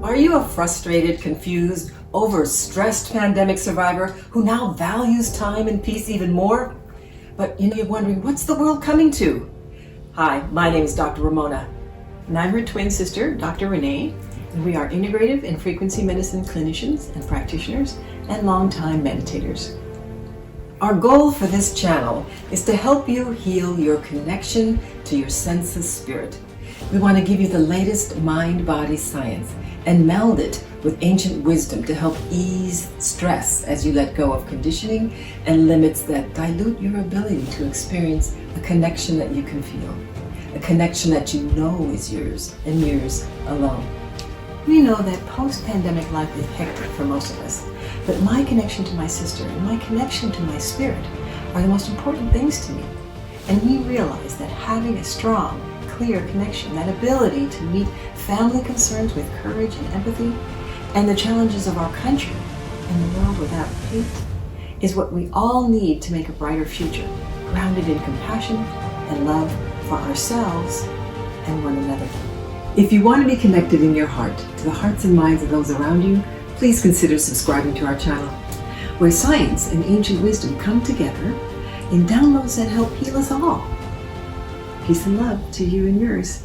Are you a frustrated, confused, overstressed pandemic survivor who now values time and peace even more? But you're wondering, what's the world coming to? Hi, my name is Dr. Ramona. And I'm her twin sister, Dr. Renee, and we are integrative and frequency medicine clinicians and practitioners and longtime meditators. Our goal for this channel is to help you heal your connection to your senses spirit. We want to give you the latest mind-body science and meld it with ancient wisdom to help ease stress as you let go of conditioning and limits that dilute your ability to experience a connection that you can feel, a connection that you know is yours and yours alone. We know that post-pandemic life is hectic for most of us, but my connection to my sister and my connection to my spirit are the most important things to me. And we realize that having a strong, clear connection, that ability to meet family concerns with courage and empathy, and the challenges of our country and the world without hate, is what we all need to make a brighter future, grounded in compassion and love for ourselves and one another. If you want to be connected in your heart to the hearts and minds of those around you, please consider subscribing to our channel, where science and ancient wisdom come together in downloads that help heal us all. Peace and love to you and yours.